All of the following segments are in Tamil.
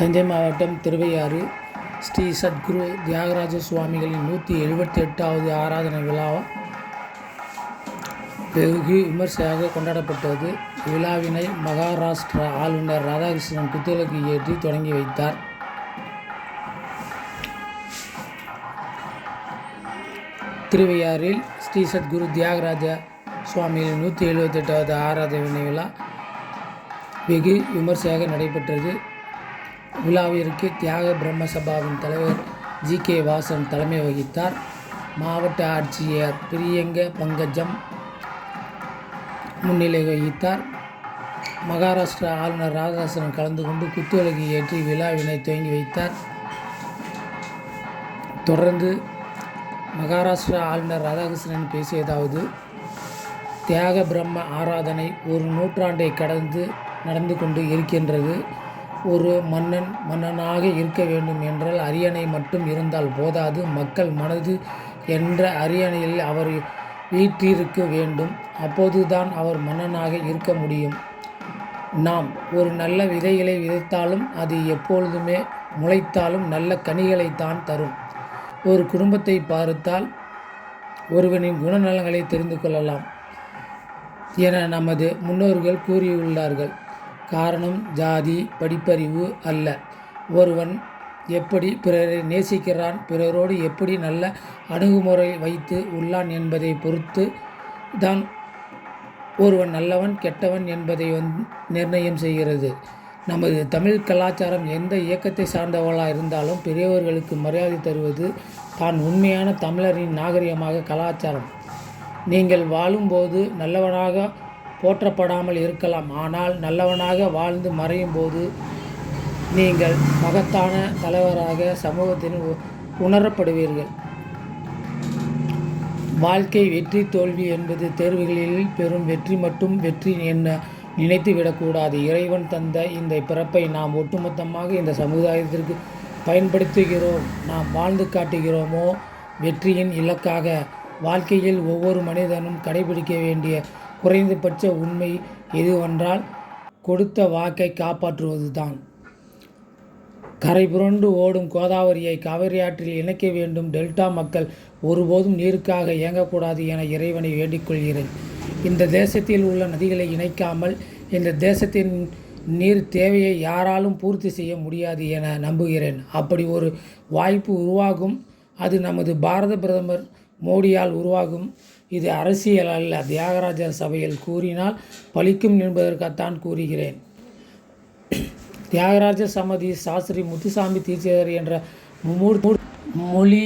தஞ்சை மாவட்டம் திருவையாறு ஸ்ரீ சத்குரு தியாகராஜ சுவாமிகளின் 178வது ஆராதனை விழா வெகு விமர்சையாக கொண்டாடப்பட்டது. விழாவினை மகாராஷ்டிரா ஆளுநர் ராதாகிருஷ்ணன் குத்துவிளக்கு ஏற்றி தொடங்கி வைத்தார். திருவையாறில் ஸ்ரீ சத்குரு தியாகராஜ சுவாமிகளின் 178வது ஆராதனை விழா வெகு விமர்சையாக நடைபெற்றது. விழாவிற்கு தியாக பிரம்ம சபாவின் தலைவர் ஜி.கே. வாசன் தலைமை வகித்தார். மாவட்ட ஆட்சியர் பிரியங்க பங்கஜம் முன்னிலை வகித்தார். மகாராஷ்டிரா ஆளுநர் ராதாகிருஷ்ணன் கலந்து கொண்டு குத்துவிளக்கு ஏற்றி விழாவினை துவங்கி வைத்தார். தொடர்ந்து மகாராஷ்டிரா ஆளுநர் ராதாகிருஷ்ணன் பேசியதாவது: தியாக பிரம்ம ஆராதனை ஒரு நூற்றாண்டை கடந்து நடந்து கொண்டு இருக்கின்றது. ஒரு மன்னன் மன்னனாக இருக்க வேண்டும் என்றால் அரியணை மட்டும் இருந்தால் போதாது. மக்கள் மனது என்ற அரியணையில் அவர் வீற்றிருக்க வேண்டும். அப்போதுதான் அவர் மன்னனாக இருக்க முடியும். நாம் ஒரு நல்ல விதைகளை விதைத்தாலும் அது எப்பொழுதுமே முளைத்தாலும் நல்ல கனிகளைத்தான் தரும். ஒரு குடும்பத்தை பார்த்தால் ஒருவனின் குணநலங்களை தெரிந்து கொள்ளலாம் என நமது முன்னோர்கள் கூறியுள்ளார்கள். காரணம் ஜாதி, படிப்பறிவு அல்ல. ஒருவன் எப்படி பிறரை நேசிக்கிறான், பிறரோடு எப்படி நல்ல அணுகுமுறை வைத்து உள்ளான் என்பதை பொறுத்து தான் ஒருவன் நல்லவன் கெட்டவன் என்பதை நிர்ணயம் செய்கிறது. நமது தமிழ் கலாச்சாரம் எந்த இயக்கத்தை சார்ந்தவர்களாக இருந்தாலும் பெரியவர்களுக்கு மரியாதை தருவது தான் உண்மையான தமிழரின் நாகரிகமாக கலாச்சாரம். நீங்கள் வாழும்போது நல்லவனாக போற்றப்படாமல் இருக்கலாம். ஆனால் நல்லவனாக வாழ்ந்து மறையும் போது நீங்கள் மகத்தான தலைவராக சமூகத்தில் உணரப்படுவீர்கள். வாழ்க்கை வெற்றி தோல்வி என்பது தேர்வுகளில் பெறும் வெற்றி மட்டும் வெற்றி என்ன நினைத்து விடக்கூடாது. இறைவன் தந்த இந்த பிறப்பை நாம் ஒட்டுமொத்தமாக இந்த சமுதாயத்திற்கு பயன்படுத்துகிறோம். நாம் வாழ்ந்து காட்டுகிறோமோ வெற்றியின் இலக்காக. வாழ்க்கையில் ஒவ்வொரு மனிதனும் கடைபிடிக்க வேண்டிய குறைந்தபட்ச உண்மை எதுவென்றால் கொடுத்த வாக்கை காப்பாற்றுவது தான். கரை புரண்டு ஓடும் கோதாவரியை காவிரி ஆற்றில் இணைக்க வேண்டும். டெல்டா மக்கள் ஒருபோதும் நீருக்காக இயங்கக்கூடாது என இறைவனை வேண்டிக் கொள்கிறேன். இந்த தேசத்தில் உள்ள நதிகளை இணைக்காமல் இந்த தேசத்தின் நீர் தேவையை யாராலும் பூர்த்தி செய்ய முடியாது என நம்புகிறேன். அப்படி ஒரு வாய்ப்பு உருவாகும். அது நமது பாரத பிரதமர் மோடியால் உருவாகும். இது அரசியல் அல்ல. தியாகராஜ சபையில் கூறினால் பலிக்கும் என்பதற்காகத்தான் கூறுகிறேன். தியாகராஜ சமதி சாஸ்திரி முத்துசாமி தீட்சிதர் என்ற மொழி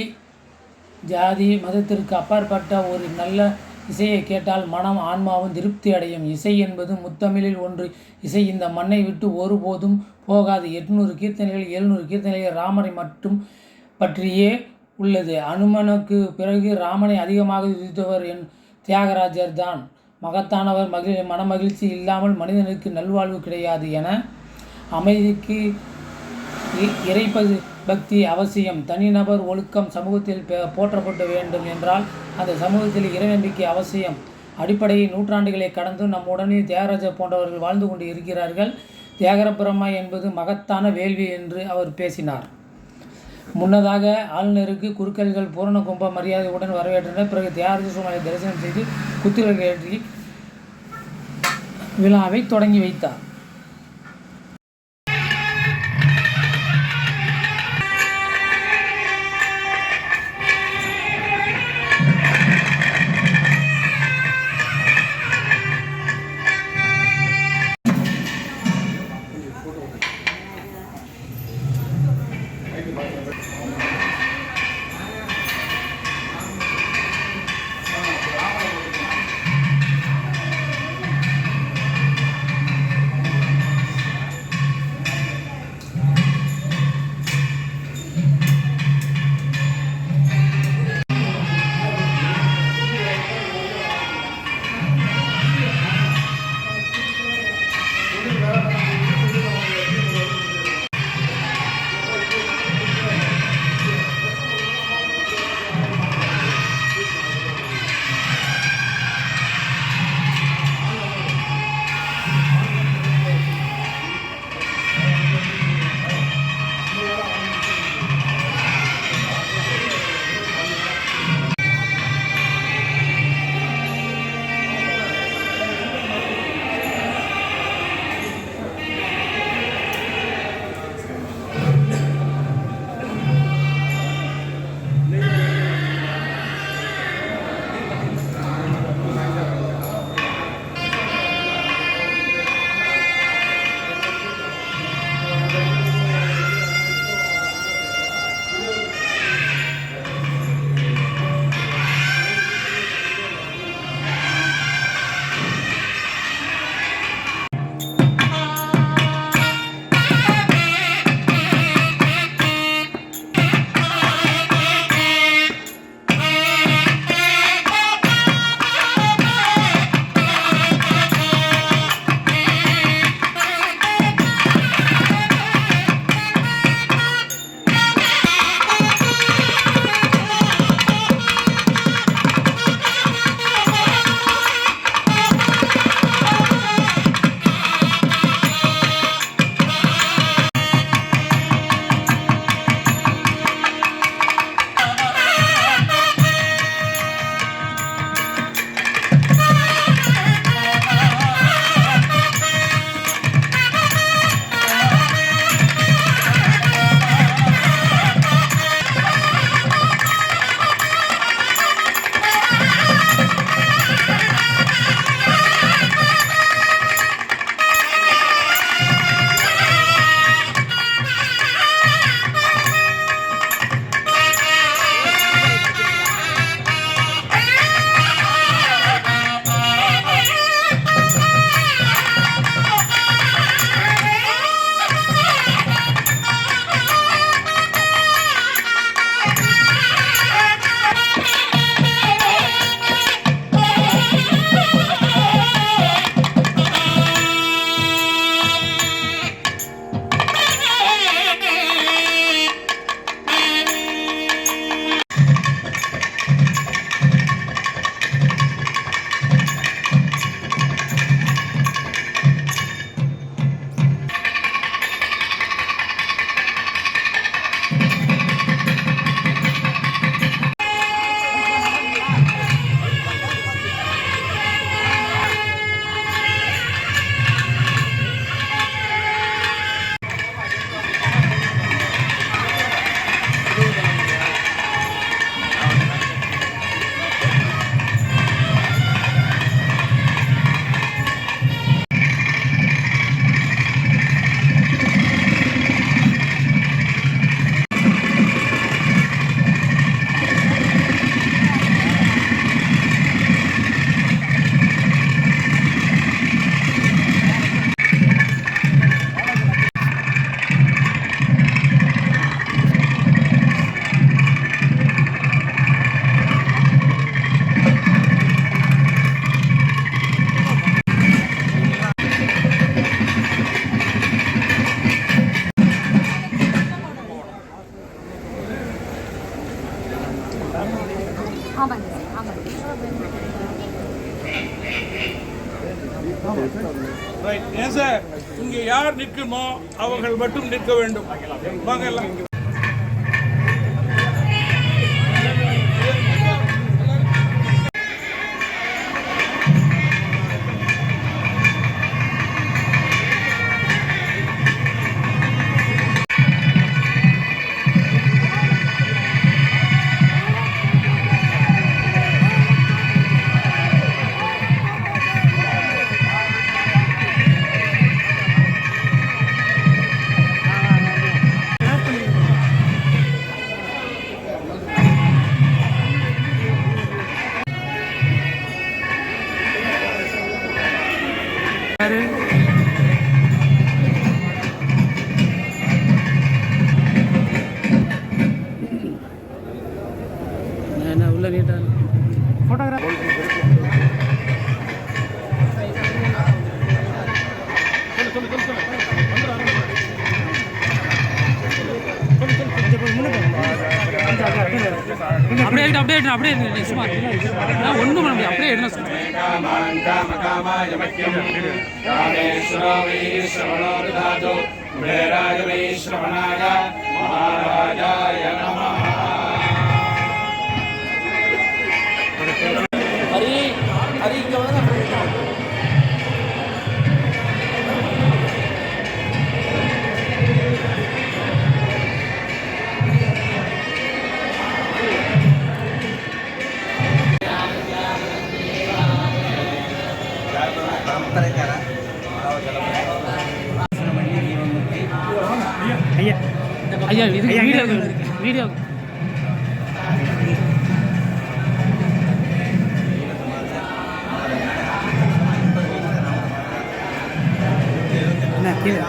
ஜாதி மதத்திற்கு அப்பாற்பட்ட ஒரு நல்ல இசையை கேட்டால் மனம் ஆன்மாவும் திருப்தி அடையும். இசை என்பது முத்தமிழில் ஒன்று. இசை இந்த மண்ணை விட்டு ஒருபோதும் போகாது. 800 கீர்த்தனைகள் 700 கீர்த்தனைகள் ராமரை மட்டும் பற்றியே உள்ளது. அனுமனுக்கு பிறகு ராமனை அதிகமாக துதித்தவர் தியாகராஜர் தான். மகத்தானவர். மனமகிழ்ச்சி இல்லாமல் மனிதனுக்கு நல்வாழ்வு கிடையாது என அமைதிக்கு இறைப்பது பக்தி அவசியம். தனிநபர் ஒழுக்கம் சமூகத்தில் போற்றப்பட வேண்டும் என்றால் அந்த சமூகத்தில் இறைநம்பிக்கை அவசியம். அடிப்படையை நூற்றாண்டுகளை கடந்து நம்முடனே தியாகராஜர் போன்றவர்கள் வாழ்ந்து கொண்டு இருக்கிறார்கள். தியாகர பிரம்மா என்பது மகத்தான வேள்வி என்று அவர் பேசினார். முன்னதாக ஆளுநருக்கு குருக்கள்கள் பூரண கும்ப மரியாதையுடன் வரவேற்றனர். பிறகு தியாகராஜ சுவாமியை தரிசனம் செய்து குத்துவிளக்கு ஏற்றி விழாவை தொடங்கி வைத்தார். ஏன் சார் இங்கே யார் நிற்குமோ அவர்கள் மட்டும் நிற்க வேண்டும். வாங்க எல்லாம். உள்ள நீட்டாக ஃபோட்டோகிராஃப் அப்படியே சும்மா ஒன்றும் பண்ண முடியாது. அப்படியே எடுங்க ஹரி ஹரி இங்கே வந்து ஐயா இது வீடியோ கீழே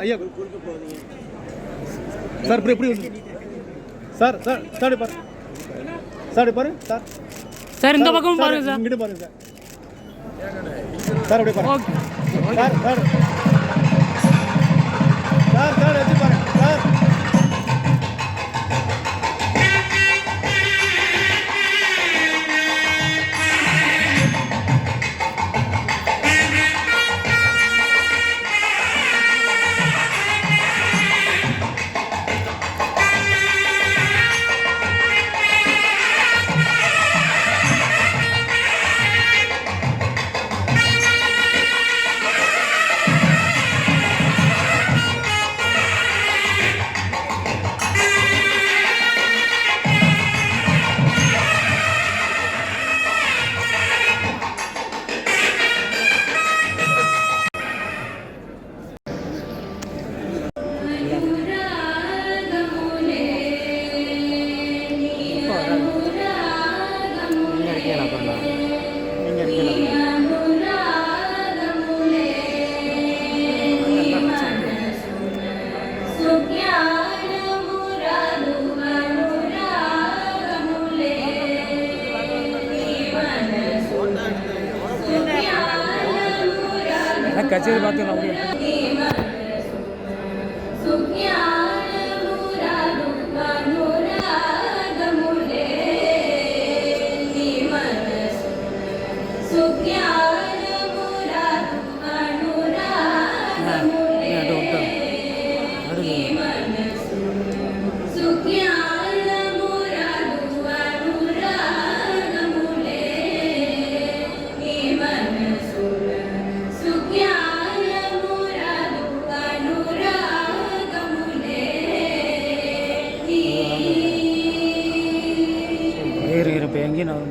ஐயா சார் இப்படி சார் சார் சார் பாரு சார் பாரு சார் சார் இந்த பக்கம் பாருங்க சார் இங்கிட்டு பாருங்க சார் சார் அப்படியே பாருங்க சார் சார் சார் சார் எடுத்து பாருங்க சார் கச்சேரி பார்த்துக்கலாம். இப்போ எங்கேயும் நான்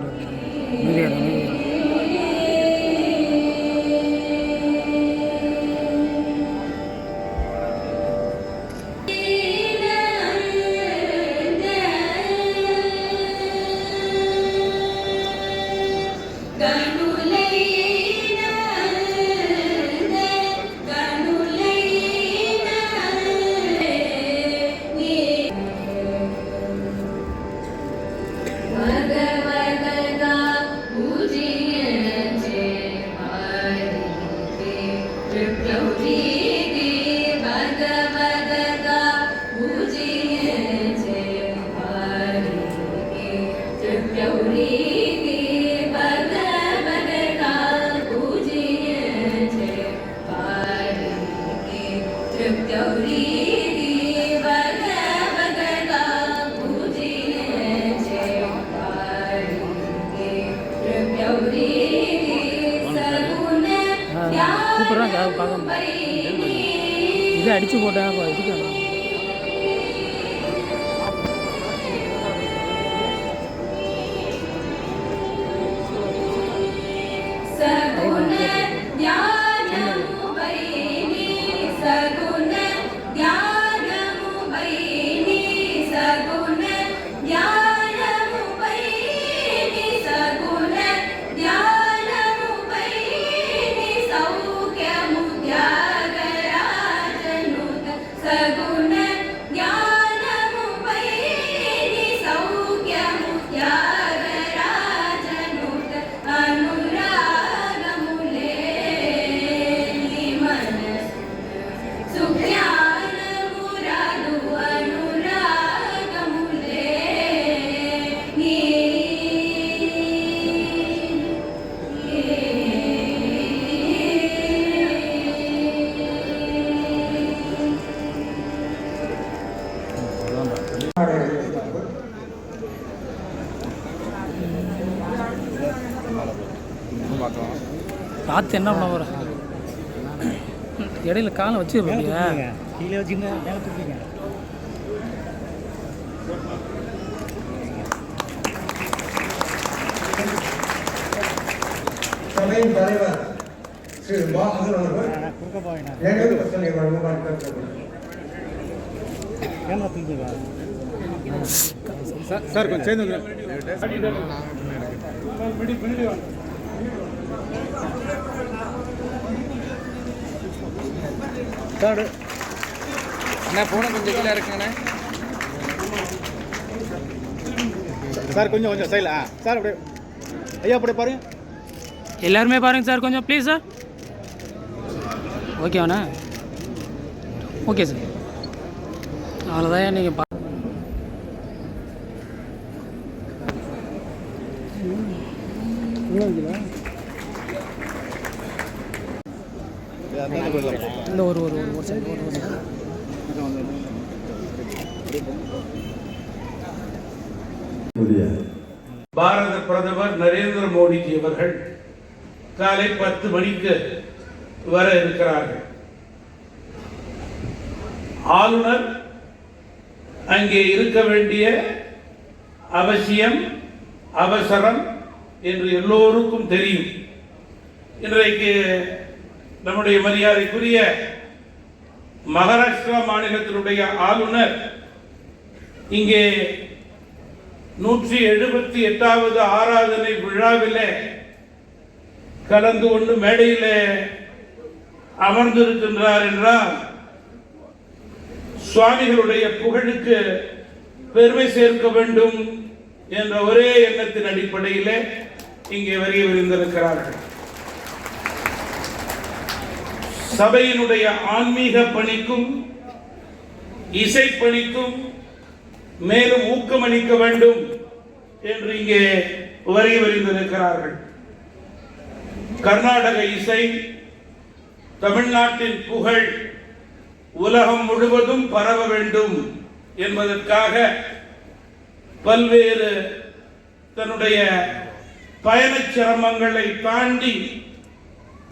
கூப்பிட்றாங்க பார்க்க இதை அடித்து போட்டேன் இதுக்கு பார்த்து என்ன பண்ண போகிறேன் இடையில காலை வச்சுருப்பீங்க கீழே வச்சுங்க மேலே தூக்கிங்க சபையின் தலைவர் ஸ்ரீ பாகர் அவர்கள் நினைவு பரிசனை வழங்குமாறு சார் கொஞ்சம் சேர்ந்து சார் அண்ணா போன கொஞ்சம் கீழே இருக்குங்கண்ணே சார் கொஞ்சம் கொஞ்சம் சைடில் சார் அப்படியே ஐயா அப்படியே பாருங்க எல்லாருமே பாருங்கள் சார் கொஞ்சம் ப்ளீஸ் சார் ஓகேவாண்ணா ஓகே சார் அவ்வளோதான் நீங்கள் இந்த ஒரு ஒரு ஒரு செகண்ட் பாரத பிரதமர் நரேந்திர மோடிஜி அவர்கள் காலை 10 மணிக்கு வர இருக்கிறார்கள். ஆளுநர் அங்கே இருக்க வேண்டிய அவசியம் அவசரம் என்று எல்லோருக்கும் தெரியும். இன்றைக்கு நம்முடைய மரியாதைக்குரிய மகாராஷ்டிரா மாநிலத்தினுடைய ஆளுநர் இங்கே 178வது ஆராதனை விழாவிலே கலந்து கொண்டு மேடையிலே அமர்ந்திருக்கின்றார் என்றால் சுவாமிகளுடைய புகழுக்கு பெருமை சேர்க்க வேண்டும் என்ற ஒரே எண்ணத்தின் அடிப்படையிலே இங்கே வருகை புரிந்திருக்கிறார்கள். சபையினுடைய ஆன்மீக பணிக்கும் இசைப்பணிக்கும் மேலும் ஊக்கமளிக்க வேண்டும் என்று இங்கே வருகை புரிந்திருக்கிறார்கள். கர்நாடக இசை தமிழ்நாட்டின் புகழ் உலகம் முழுவதும் பரவ வேண்டும் என்பதற்காக பல்வேறு தன்னுடைய பயணச் சிரமங்களை தாண்டி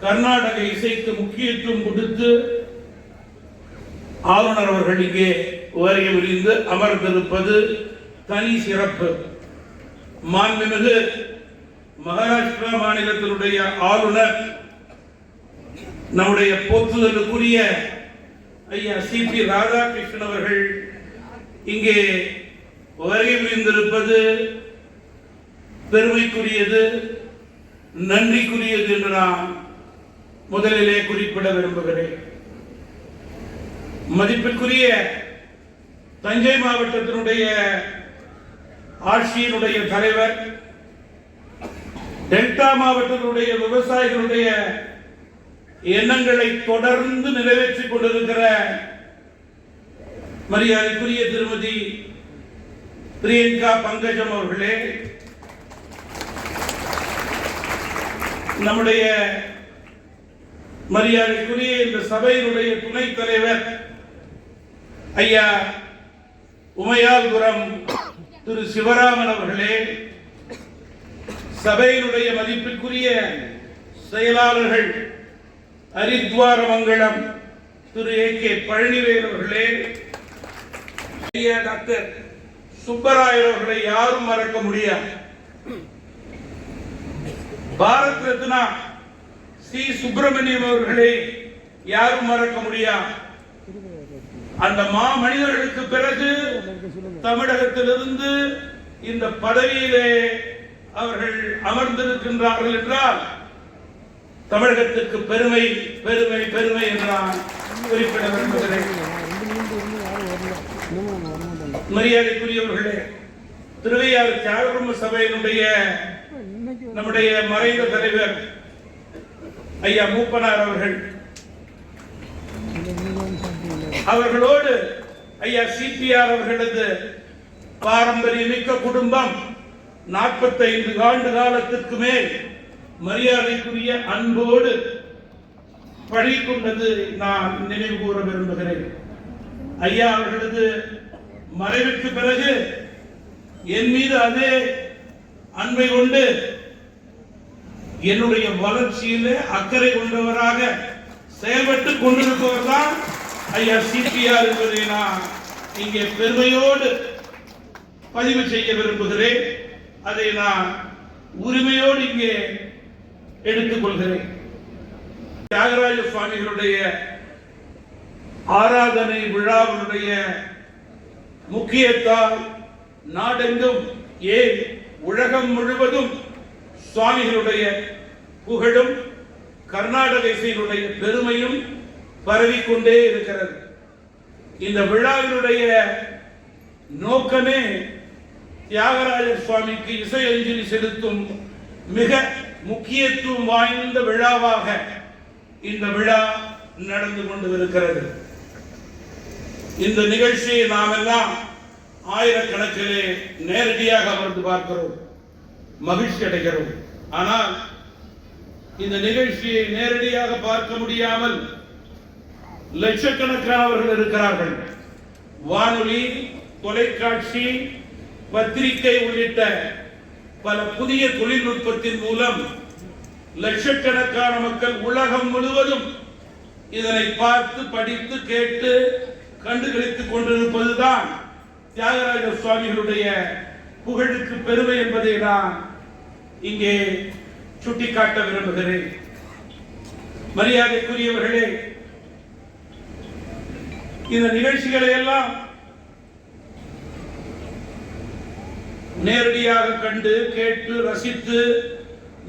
கர்நாடக இசைக்கு முக்கியத்துவம் கொடுத்து ஆளுநர் அவர்கள் இங்கே வருகை புரிந்து அமர்ந்திருப்பது தனி சிறப்பு. மாண்புமிகு மகாராஷ்டிரா மாநிலத்தினுடைய ஆளுநர் நம்முடைய போற்றுதலுக்குரிய ஐயா சிபி ராதாகிருஷ்ணன் அவர்கள் இங்கே வருகை புரிந்திருப்பது பெருமைக்குரியது, நன்றிக்குரியது என்று நான் முதலிலே குறிப்பிட விரும்புகிறேன். மதிப்பிற்குரிய தஞ்சை மாவட்டத்தினுடைய ஆட்சியினுடைய தலைவர், டெல்டா மாவட்டத்தினுடைய விவசாயிகளுடைய எண்ணங்களை தொடர்ந்து நிறைவேற்றிக் கொண்டிருக்கிற மரியாதைக்குரிய திருமதி பிரியங்கா பங்கஜம் அவர்களே, நம்முடைய மரியாதைக்குரிய இந்த சபையினுடைய துணைத் தலைவர் ஐயா உமையால்புரம் திரு சிவராமன் அவர்களே, சபையினுடைய மதிப்பிற்குரிய செயலாளர்கள் ஹரித்வாரமங்கலம் திரு ஏ.கே. பழனிவேல் அவர்களே, ஐயா டாக்டர் சுப்பராயர் அவர்களை யாரும் மறக்க முடியாது. பாரத் ரத்னா சி சுப்பிரமணியம் அவர்களை யாரும் மறக்க முடியாது. அந்த மனிதர்களுக்கு பிறகு தமிழகத்திலிருந்து இந்த பதவியிலே அவர்கள் அமர்ந்திருக்கின்றார்கள் என்றால் தமிழகத்திற்கு பெருமை பெருமை பெருமை என்று நான் குறிப்பிட விரும்புகிறேன். மரியாதைக்குரியவர்களே, திருவையாறு தியாகபிரம்ம சபையினுடைய நம்முடைய மறைந்த தலைவர் ஐயா மூப்பனார் அவர்களோடு ஐயா சிபிஆர் அவர்களது பாரம்பரியமிக்க குடும்பம் 45 ஆண்டு காலத்திற்கு மேல் மரியாதைக்குரிய அன்போடு பழகிக்கொண்டது நான் நினைவு கூற விரும்புகிறேன். ஐயா அவர்களது மறைவுக்கு பிறகு என் மீது அதே அன்பை கொண்டு என்னுடைய வளர்ச்சியிலே அக்கறை கொண்டவராக செயல்பட்டுக் கொண்டிருப்பவர் தான் ஐயா சிபிஆர் என்பதை நான் இங்கே பெருமையோடு பதிவு செய்ய விரும்புகிறேன். அதை நான் உரிமையோடு இங்கே எடுத்துக் கொள்கிறேன். தியாகராஜ சுவாமிகளுடைய ஆராதனை விழாவினுடைய முக்கியத்தால் நாடெங்கும் ஏன் உலகம் முழுவதும் சுவாமிகளுடைய புகழும் கர்நாடக இசையினுடைய பெருமையும் பரவிக்கொண்டே இருக்கிறது. இந்த விழாவினுடைய நோக்கமே தியாகராஜர் சுவாமிக்கு இசை அஞ்சலி செலுத்தும் மிக முக்கியத்துவம் வாய்ந்த விழாவாக இந்த விழா நடந்து கொண்டு இருக்கிறது. இந்த நிகழ்ச்சியை நாம் எல்லாம் ஆயிரக்கணக்கிலே நேரடியாக அமர்ந்து பார்க்கிறோம், மகிழ்ச்சி அடைகிறோம். ஆனால் இந்த நிகழ்ச்சியை நேரடியாக பார்க்க முடியாமல் லட்சக்கணக்கானவர்கள் இருக்கிறார்கள். வானொலி, தொலைக்காட்சி, பத்திரிகை உள்ளிட்ட பல புதிய தொழில்நுட்பத்தின் மூலம் லட்சக்கணக்கான மக்கள் உலகம் முழுவதும் இதனை பார்த்து, படித்து, கேட்டு, கண்டுகளித்துக் கொண்டிருப்பதுதான் தியாகராஜ சுவாமிகளுடைய புகழுக்கு பெருமை என்பதை நான் இங்கே சுட்டிக்காட்ட விரும்புகிறேன். மரியாதைக்குரியவர்களே, இந்த நிகழ்ச்சிகளை எல்லாம் நேரடியாக கண்டு, கேட்டு, ரசித்து,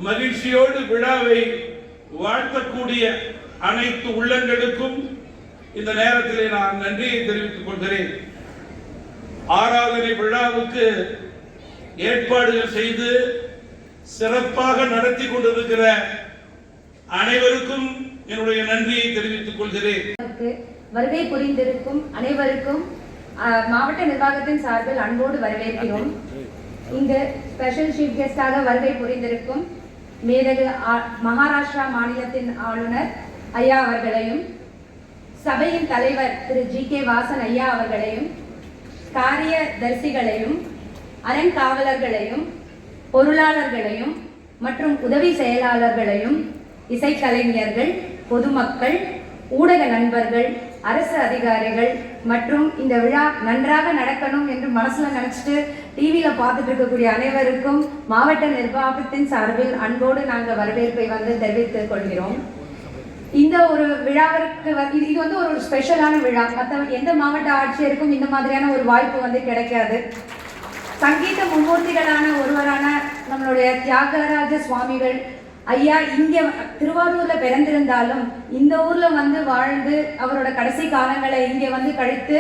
மகிழ்ச்சியோடு விழாவை வாழ்த்தக்கூடிய அனைத்து உள்ளங்களுக்கும் இந்த நேரத்திலே நான் நன்றியை தெரிவித்துக் கொள்கிறேன். ஆராதனை விழாவுக்கு ஏற்பாடுகள் செய்து சிறப்பாக நடத்தி கொண்டிருக்கிற அனைவருக்கும் என்னுடைய நன்றியை தெரிவித்துக் கொள்கிறேன். வருகை புரிந்திருக்கும் அனைவருக்கும் மாவட்ட நிர்வாகத்தின் சார்பில் அன்போடு வரவேற்கிறோம். இங்கு ஸ்பெஷல் சீஃப் கெஸ்டாக வருகை புரிந்திருக்கும் மேதகு மகாராஷ்டிரா மாநிலத்தின் ஆளுநர் ஐயா அவர்களையும், சபையின் தலைவர் திரு GK வாசன் ஐயா அவர்களையும், காரியதர்சிகளையும், அறங்காவலர்களையும், பொருளாளர்களையும் மற்றும் உதவி செயலாளர்களையும், இசைக்கலைஞர்கள், பொதுமக்கள், ஊடக நண்பர்கள், அரசு அதிகாரிகள் மற்றும் இந்த விழா நன்றாக நடக்கணும் என்று மனசுல நினைச்சிட்டு டிவியில பார்த்துட்டு இருக்கக்கூடிய அனைவருக்கும் மாவட்ட நிர்வாகத்தின் சார்பில் அன்போடு நாங்கள் வரவேற்பை தெரிவித்துக் கொள்கிறோம். இந்த ஒரு விழாவிற்கு இது ஒரு ஸ்பெஷலான விழா. மற்ற எந்த மாவட்ட ஆட்சியருக்கும் இந்த மாதிரியான ஒரு வாய்ப்பு கிடைக்காது. சங்கீத மும்மூர்த்திகளான ஒருவரான நம்மளுடைய தியாகராஜ சுவாமிகள் ஐயா இங்கே திருவாரூர்ல பிறந்திருந்தாலும் இந்த ஊர்ல வாழ்ந்து அவரோட கடைசி காலங்களை இங்கே கழித்து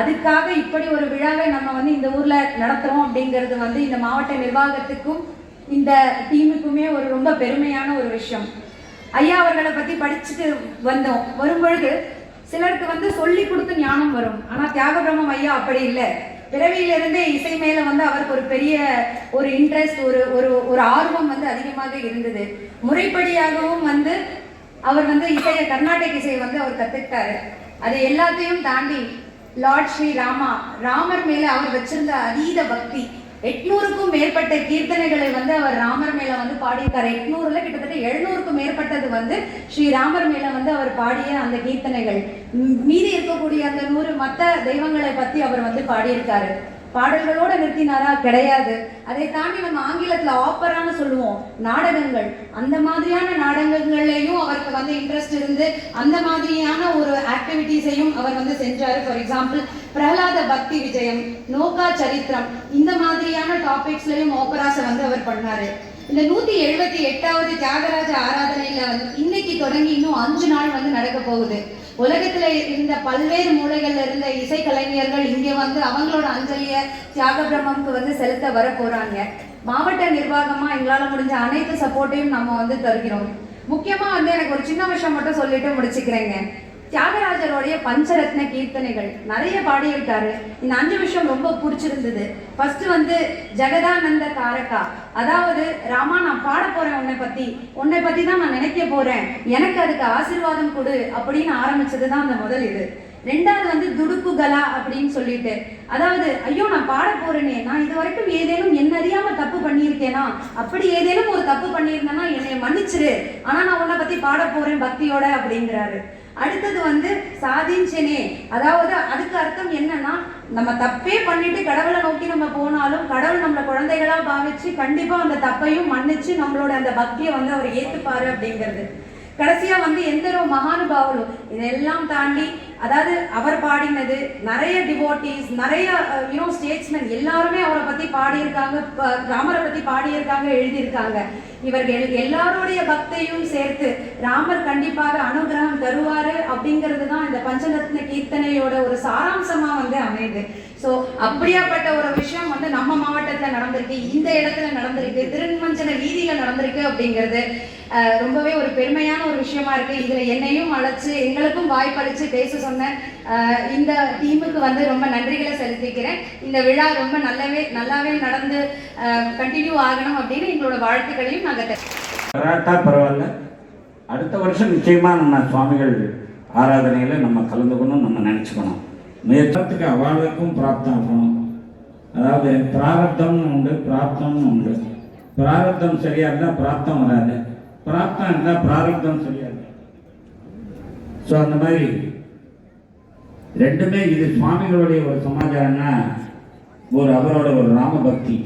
அதுக்காக இப்படி ஒரு விழாவை நம்ம இந்த ஊர்ல நடத்துறோம் அப்படிங்கிறது இந்த மாவட்ட நிர்வாகத்துக்கும் இந்த டீமுக்குமே ஒரு ரொம்ப பெருமையான ஒரு விஷயம். ஐயா அவர்களை பத்தி படிச்சுட்டு வரும்பொழுது சிலருக்கு சொல்லி கொடுத்து ஞானம் வரும். ஆனா தியாகபிரம்மம் ஐயா அப்படி இல்லை. பிறவியிலிருந்தே இசை மேல அவருக்கு ஒரு பெரிய ஒரு இன்ட்ரெஸ்ட், ஒரு ஆர்வம் அதிகமாக இருந்தது. முறைப்படியாகவும் அவர் இசையை கர்நாடக இசையை அவர் கத்துக்கிட்டாரு. அது எல்லாத்தையும் தாண்டி லார்ட் ஸ்ரீ ராமர் மேல அவர் வச்சிருந்த அதீத பக்தி. 800க்கும் மேற்பட்ட கீர்த்தனைகளை அவர் ராமர் மேல பாடியிருக்காரு. 800ல கிட்டத்தட்ட 700க்கும் மேற்பட்டது ஸ்ரீராமர் மேல அவர் பாடிய அந்த கீர்த்தனைகள். மீதி இருக்கக்கூடிய அந்த 100 மற்ற தெய்வங்களை பத்தி அவர் பாடியிருக்காரு. பாடல்களோட நிறுத்தினாரா? கிடையாது. அதை தாண்டி நம்ம ஆங்கிலத்துல ஆப்பரான்னு சொல்லுவோம், நாடகங்கள். அந்த மாதிரியான நாடகங்கள்லையும் அவருக்கு இன்ட்ரெஸ்ட் இருந்து அந்த மாதிரியான ஒரு ஆக்டிவிட்டிஸையும் அவர் செஞ்சாரு. ஃபார் எக்ஸாம்பிள் பிரகலாத பக்தி விஜயம், நோக்கா சரித்திரம், இந்த மாதிரியான டாபிக்ஸ்லயும் ஆப்பராஸை அவர் பண்ணாரு. இந்த 178வது தியாகராஜ ஆராதனையில இன்னைக்கு தொடங்கி இன்னும் 5 நாள் நடக்க போகுது. உலகத்துல இருந்த பல்வேறு மூலைகள்ல இருந்த இசை கலைஞர்கள் இங்க அவங்களோட அஞ்சலிய தியாக பிரம்மம்க்கு செலுத்த வர போறாங்க. மாவட்ட நிர்வாகமா எங்களால முடிஞ்ச அனைத்து சப்போர்ட்டையும் நம்ம தருகிறோம். முக்கியமா எனக்கு ஒரு சின்ன விஷயம் மட்டும் சொல்லிட்டு முடிச்சுக்கிறேங்க. தியாகராஜருடைய பஞ்சரத்ன கீர்த்தனைகள் நிறைய பாடியிருக்காரு. இந்த 5 விஷயம் ரொம்ப பிடிச்சிருந்தது. ஃபர்ஸ்ட் ஜெகதானந்த காரகா, அதாவது ராமா நான் பாட போறேன் உன்னை பத்தி தான் நான் நினைக்க போறேன், எனக்கு அதுக்கு ஆசீர்வாதம் கொடு அப்படின்னு ஆரம்பிச்சதுதான் அந்த முதல் இது. 2வது துடுக்குகலா அப்படின்னு சொல்லிட்டு, அதாவது ஐயோ நான் பாட போறேனே, நான் இது வரைக்கும் ஏதேனும் என்ன அறியாம தப்பு பண்ணியிருக்கேனா, அப்படி ஏதேனும் ஒரு தப்பு பண்ணியிருந்தேன்னா என்னை மன்னிச்சிரு, ஆனா நான் உன்னை பத்தி பாட போறேன் பக்தியோட அப்படிங்கிறாரு. அடுத்தது சாதிஞ்சனே, அதாவது அதுக்கு அர்த்தம் என்னன்னா நம்ம தப்பே பண்ணிட்டு கடவுளை நோக்கி நம்ம போனாலும் கடவுள் நம்மள குழந்தைகளா பாவிச்சு கண்டிப்பா அந்த தப்பையும் மன்னிச்சு நம்மளோட அந்த பக்தியை அவர் ஏத்துப்பாரு அப்படிங்கிறது. கடைசியா எந்தரோ மகானுபாவலும் இதெல்லாம் தாண்டி, அதாவது அவர் பாடினது நிறைய டிவோட்டீஸ், நிறைய ஸ்டேட்ஸ்மென் எல்லாருமே அவரை பத்தி பாடியிருக்காங்க, ராமரை பத்தி பாடியிருக்காங்க, எழுதியிருக்காங்க. இவர்கள் எல்லாருடைய பக்தியும் சேர்த்து ராமர் கண்டிப்பாக அனுகிரகம் தருவாரு அப்படிங்கிறது தான் இந்த பஞ்சரத்ன கீர்த்தனையோட ஒரு சாராம்சமா அமையுது. ஸோ அப்படியாப்பட்ட ஒரு விஷயம் நம்ம மாவட்டத்தில் நடந்திருக்கு, இந்த இடத்துல நடந்திருக்கு, திருமஞ்சன வீதியில நடந்திருக்கு அப்படிங்கிறது ரொம்பவே ஒரு பெருமையான ஒரு விஷயமா இருக்கு. இதுல என்னையும் அழைச்சு எங்களுக்கும் வாய்ப்பளிச்சு பேச சொன்ன இந்த டீமுக்கு ரொம்ப நன்றிகளை செலுத்திக்கிறேன். இந்த விழா ரொம்ப நல்லாவே நடந்து கண்டினியூ ஆகணும் அப்படின்னு எங்களோட வாழ்த்துக்களையும் நாங்கள் பரவாயில்ல. அடுத்த வருஷம் நிச்சயமா நம்ம சுவாமிகள் ஆராதனையில நம்ம கலந்துக்கணும், நம்ம நினைச்சுக்கணும். முயற்சத்துக்கு அவாளுக்கும் பிராப்தாகணும். அதாவது பிராரப்தம்னு உண்டு, பிராப்தம்னு உண்டு. பிராரப்தம் சரியா இருந்தா பிராப்தம் வராது, பிராப்தம் இருந்தா பிராரப்தம் சரியா இருக்கு. ஸோ அந்த மாதிரி ரெண்டுமே இது சுவாமிகளுடைய ஒரு சமாச்சாரம்னா அவரோட ஒரு ராமபக்தி.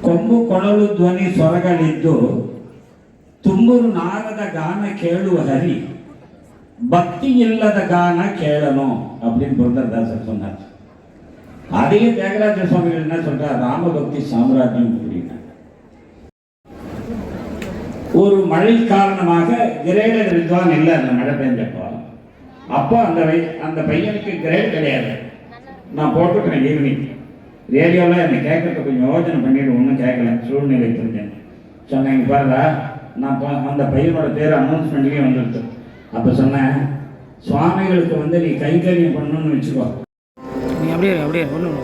ಕೊಂಬು ಕೊಳಲು ಧ್ವನಿ ಸ್ವರಗಳಿದ್ದು ತುಂಬುರು ನಾರದ ಗಾನ ಕೇಳುವ ಹರಿ பக்தி இல்லாத கான கேளணும் அப்படின்னு புரந்தரதாசர் சொன்னார். அதே தியாகராஜ சுவாமிகள் என்ன சொல்றார், ராமபக்தி சாம்ராஜ்யம் அப்படின்னா. ஒரு மழை காரணமாக கிரேடர் வித்வான் இல்லை அந்த மழை பெஞ்சப்போ. அப்போ அந்த பையனுக்கு கிரேட் கிடையாது. நான் போட்டுக்கிறேன் ஈவினிங் ரேடியோவில் என்னை கேட்கறத கொஞ்சம் யோசனை பண்ணிட்டு ஒன்றும் கேட்கல, சூழ்நிலை தெரிஞ்சேன். சொன்னேங்க பாருடா, நான் அந்த பையனோட பேர் அனௌன்ஸ்மெண்ட்லேயே வந்துடுது. அப்போ சொன்னேன், சுவாமிகளுக்கு வந்து நீ கைங்கரியம் பண்ணணும்னு வச்சுக்கோ. நீ அப்படியே அப்படியே ஒன்று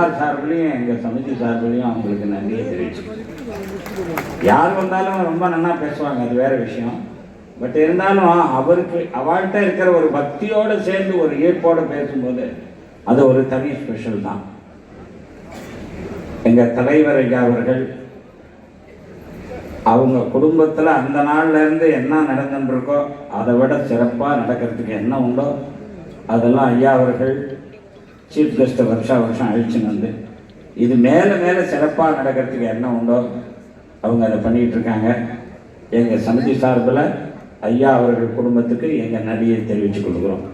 எல்லார் சார்பிலையும் எங்கள் சமிதி சார்பிலையும் அவங்களுக்கு நன்றியை தெரிவிச்சுக்கிறேன். யார் வந்தாலும் ரொம்ப நல்லா பேசுவாங்க, அது வேறு விஷயம். பட் இருந்தாலும் அவருக்கு அவள்கிட்ட இருக்கிற ஒரு பக்தியோடு சேர்ந்து ஒரு ஈர்ப்போடு பேசும்போது அது ஒரு தனி ஸ்பெஷல் தான். எங்கள் தலைவர் ஐயா அவர்கள் அவங்க குடும்பத்தில் அந்த நாள்லேருந்து என்ன நடந்துருக்கோ அதை விட சிறப்பாக நடக்கிறதுக்கு என்ன உண்டோ அதெல்லாம் ஐயா அவர்கள் சீஃப் கெஸ்ட்டை வருஷம் அழிச்சுன்னு வந்து இது மேலே மேலே சிறப்பாக நடக்கிறதுக்கு என்ன உண்டோ அவங்க அதை பண்ணிகிட்ருக்காங்க. எங்கள் சமிதி சார்பில் ஐயா அவர்கள் குடும்பத்துக்கு எங்கள் நன்றியை தெரிவித்துக் கொள்கிறோம்.